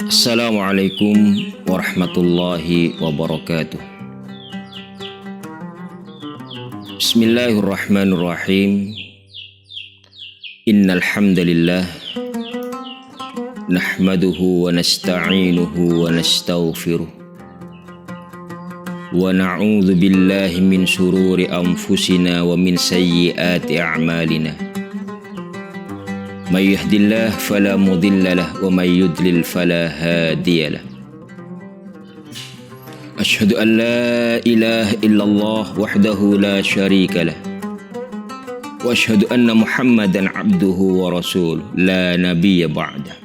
Assalamualaikum warahmatullahi wabarakatuh. Bismillahirrahmanirrahim. Innal hamdalillah nahmaduhu wa nasta'inuhu wa nastaghfiruh wa na'udzu billahi min shururi anfusina wa min sayyiati a'malina. May yahdihillahu fala mudilla lahu wa may yudlil fala hadiya lahu. Asyhadu an la ilaha illallah wahdahu la syarika lahu wa asyhadu anna Muhammadan abduhu wa rasuluh la nabiyya ba'dah.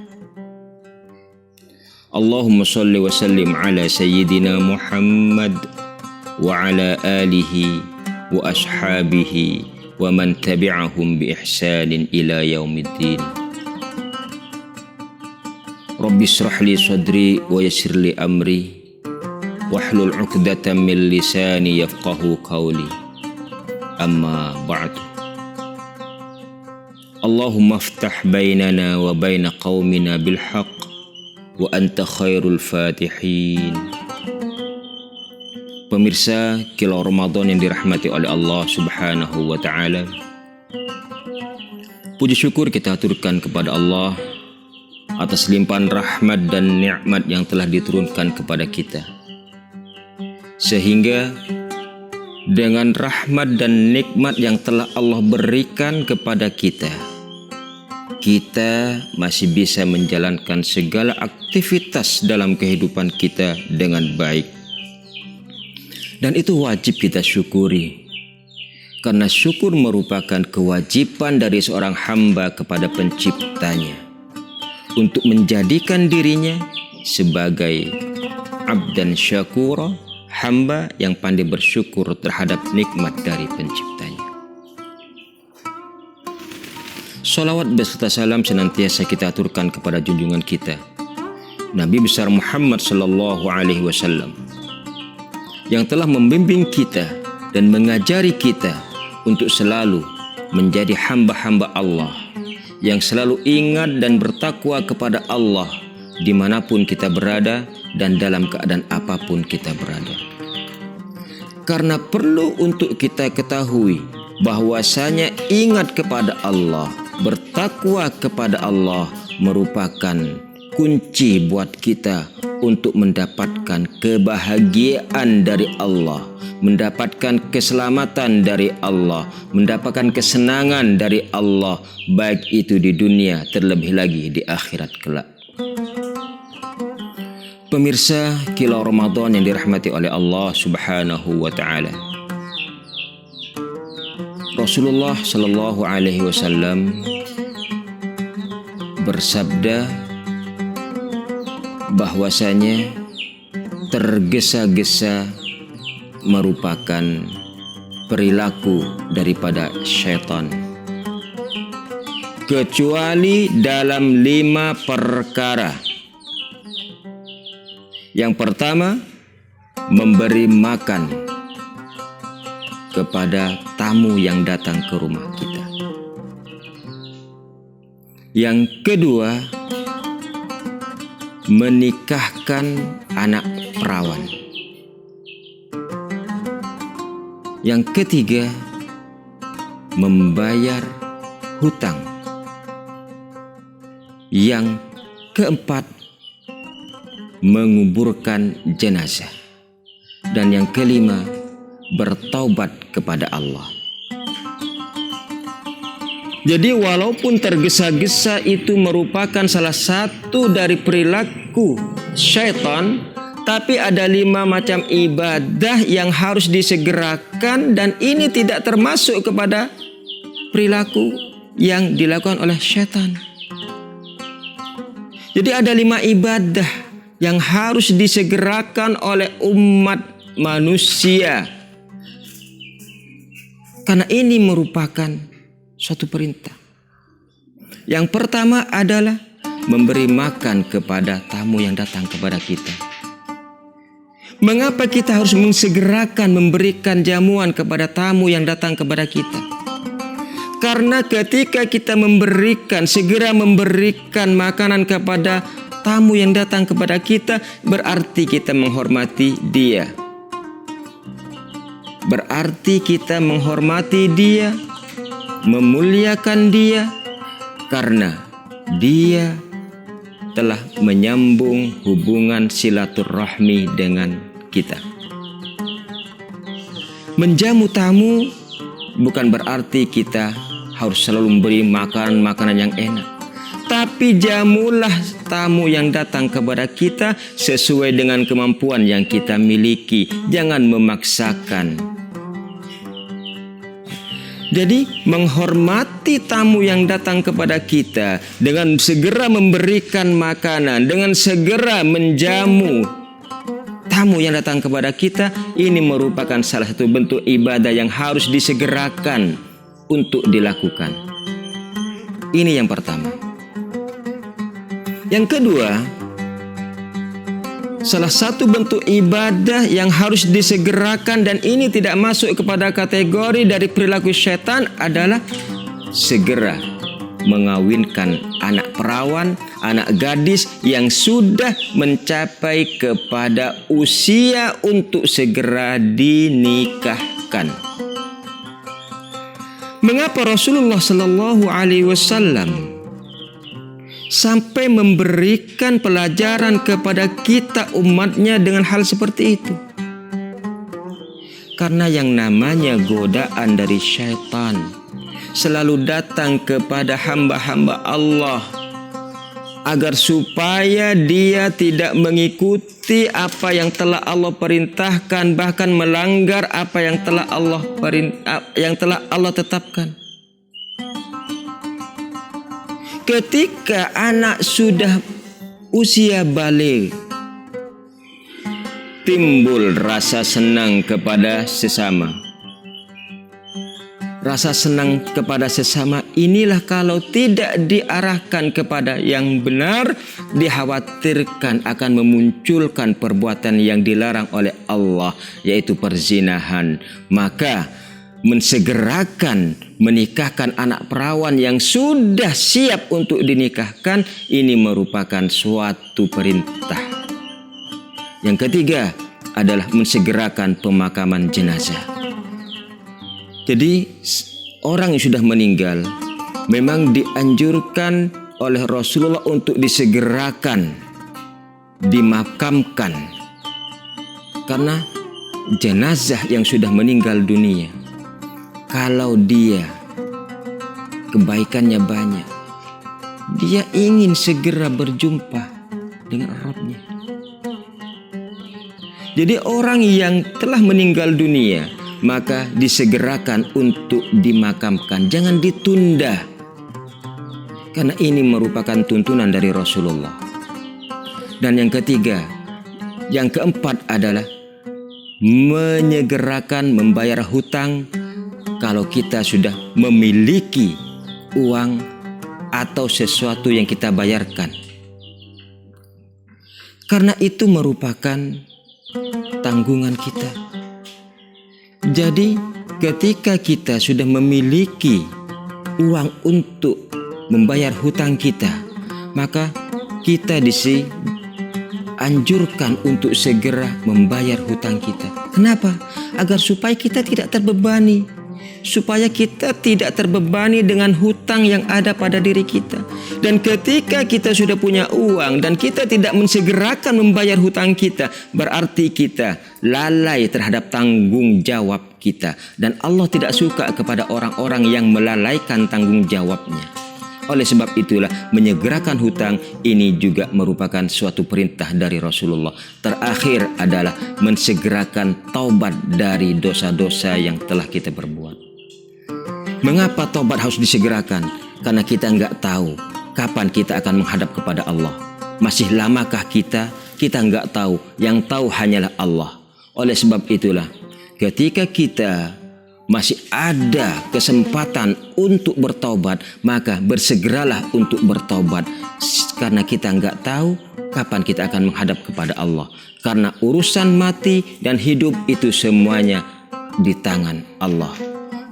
Allahumma shalli wa sallim ala sayyidina Muhammad wa ala alihi wa ashabihi wa man tabi'ahum bi ihsanin ila yaumiddin. Rabbi shrah li sadri wa yassir li amri wahlul 'uqdatam min lisani yafqahu qawli. Amma ba'du. Allahumma aftah bainana wa baina qaumina bil haqq wa anta khairul fatihin. Pemirsa Kilau Ramadan yang dirahmati oleh Allah Subhanahu wa Ta'ala, puji syukur kita aturkan kepada Allah atas limpahan rahmat dan nikmat yang telah diturunkan kepada kita, sehingga dengan rahmat dan nikmat yang telah Allah berikan kepada kita, kita masih bisa menjalankan segala aktivitas dalam kehidupan kita dengan baik. Dan itu wajib kita syukuri, karena syukur merupakan kewajiban dari seorang hamba kepada penciptanya untuk menjadikan dirinya sebagai abdan syakura, hamba yang pandai bersyukur terhadap nikmat dari penciptanya. Salawat beserta salam senantiasa kita aturkan kepada junjungan kita Nabi besar Muhammad sallallahu alaihi wasallam, yang telah membimbing kita dan mengajari kita untuk selalu menjadi hamba-hamba Allah yang selalu ingat dan bertakwa kepada Allah dimanapun kita berada dan dalam keadaan apapun kita berada. Karena perlu untuk kita ketahui bahwasanya ingat kepada Allah, bertakwa kepada Allah merupakan kunci buat kita untuk mendapatkan kebahagiaan dari Allah, mendapatkan keselamatan dari Allah, mendapatkan kesenangan dari Allah, baik itu di dunia terlebih lagi di akhirat kelak. Pemirsa Kilau Ramadan yang dirahmati oleh Allah Subhanahu wa Ta'ala, Rasulullah Sallallahu Alaihi Wasallam bersabda bahwasanya tergesa-gesa merupakan perilaku daripada syaitan, kecuali dalam 5 perkara. Yang pertama, memberi makan kepada tamu yang datang ke rumah kita. Yang kedua, menikahkan anak perawan. Yang ketiga, membayar hutang. Yang keempat, menguburkan jenazah. Dan yang kelima, bertaubat kepada Allah. Jadi walaupun tergesa-gesa itu merupakan salah satu dari perilaku syaitan, tapi ada 5 macam ibadah yang harus disegerakan, dan ini tidak termasuk kepada perilaku yang dilakukan oleh syaitan. Jadi ada 5 ibadah yang harus disegerakan oleh umat manusia, karena ini merupakan suatu perintah. Yang pertama adalah memberi makan kepada tamu yang datang kepada kita. Mengapa kita harus mensegerakan memberikan jamuan kepada tamu yang datang kepada kita? Karena ketika kita segera memberikan makanan kepada tamu yang datang kepada kita, berarti kita menghormati dia. Berarti kita menghormati dia, memuliakan dia, karena dia telah menyambung hubungan silaturahmi dengan kita. Menjamu tamu bukan berarti kita harus selalu memberi makanan yang enak. Tapi jamulah tamu yang datang kepada kita sesuai dengan kemampuan yang kita miliki. Jangan memaksakan. Jadi menghormati tamu yang datang kepada kita dengan segera memberikan makanan, dengan segera menjamu tamu yang datang kepada kita, ini merupakan salah satu bentuk ibadah yang harus disegerakan untuk dilakukan. Ini yang pertama. Yang kedua, salah satu bentuk ibadah yang harus disegerakan dan ini tidak masuk kepada kategori dari perilaku syaitan adalah segera mengawinkan anak perawan, anak gadis yang sudah mencapai kepada usia untuk segera dinikahkan. Mengapa Rasulullah Sallallahu Alaihi Wasallam sampai memberikan pelajaran kepada kita umatnya dengan hal seperti itu? Karena yang namanya godaan dari syaitan selalu datang kepada hamba-hamba Allah agar supaya dia tidak mengikuti apa yang telah Allah perintahkan, bahkan melanggar apa yang telah Allah tetapkan. Ketika anak sudah usia balik, timbul rasa senang kepada sesama. Rasa senang kepada sesama inilah kalau tidak diarahkan kepada yang benar, dikhawatirkan akan memunculkan perbuatan yang dilarang oleh Allah, yaitu perzinahan. Maka mensegerakan menikahkan anak perawan yang sudah siap untuk dinikahkan, ini merupakan suatu perintah. Yang ketiga adalah mensegerakan pemakaman jenazah. Jadi orang yang sudah meninggal memang dianjurkan oleh Rasulullah untuk disegerakan, dimakamkan. Karena jenazah yang sudah meninggal dunia, kalau dia kebaikannya banyak, dia ingin segera berjumpa dengan Rabbnya. Jadi orang yang telah meninggal dunia maka disegerakan untuk dimakamkan, jangan ditunda. Karena ini merupakan tuntunan dari Rasulullah. Dan yang ketiga, yang keempat adalah menyegerakan membayar hutang kalau kita sudah memiliki uang atau sesuatu yang kita bayarkan. Karena itu merupakan tanggungan kita. Jadi ketika kita sudah memiliki uang untuk membayar hutang kita, maka kita dianjurkan untuk segera membayar hutang kita. Kenapa? Agar supaya kita tidak terbebani. Supaya kita tidak terbebani dengan hutang yang ada pada diri kita. Dan ketika kita sudah punya uang dan kita tidak mensegerakan membayar hutang kita, berarti kita lalai terhadap tanggung jawab kita. Dan Allah tidak suka kepada orang-orang yang melalaikan tanggung jawabnya. Oleh sebab itulah menyegerakan hutang ini juga merupakan suatu perintah dari Rasulullah. Terakhir adalah mensegerakan taubat dari dosa-dosa yang telah kita perbuat. Mengapa taubat harus disegerakan? Karena kita nggak tahu kapan kita akan menghadap kepada Allah. Masih lamakah kita? Kita nggak tahu. Yang tahu hanyalah Allah. Oleh sebab itulah ketika kita masih ada kesempatan untuk bertaubat, maka bersegeralah untuk bertaubat. Karena kita nggak tahu kapan kita akan menghadap kepada Allah. Karena urusan mati dan hidup itu semuanya di tangan Allah.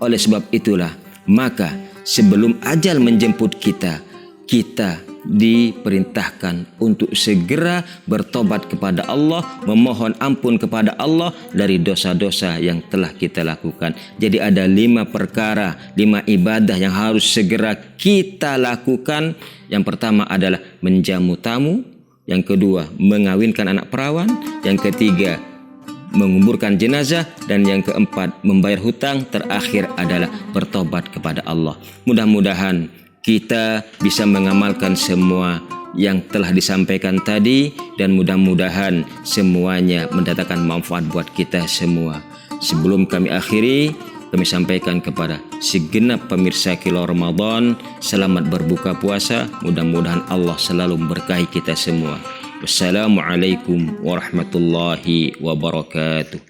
Oleh sebab itulah, maka sebelum ajal menjemput kita, kita diperintahkan untuk segera bertobat kepada Allah, memohon ampun kepada Allah dari dosa-dosa yang telah kita lakukan. Jadi ada 5 perkara, 5 ibadah yang harus segera kita lakukan. Yang pertama adalah menjamu tamu, yang kedua mengawinkan anak perawan, yang ketiga menguburkan jenazah, dan yang keempat membayar hutang, terakhir adalah bertobat kepada Allah. Mudah-mudahan kita bisa mengamalkan semua yang telah disampaikan tadi, dan mudah-mudahan semuanya mendatangkan manfaat buat kita semua. Sebelum kami akhiri, kami sampaikan kepada segenap pemirsa Kilau Ramadan, selamat berbuka puasa. Mudah-mudahan Allah selalu memberkahi kita semua. Wassalamualaikum warahmatullahi wabarakatuh.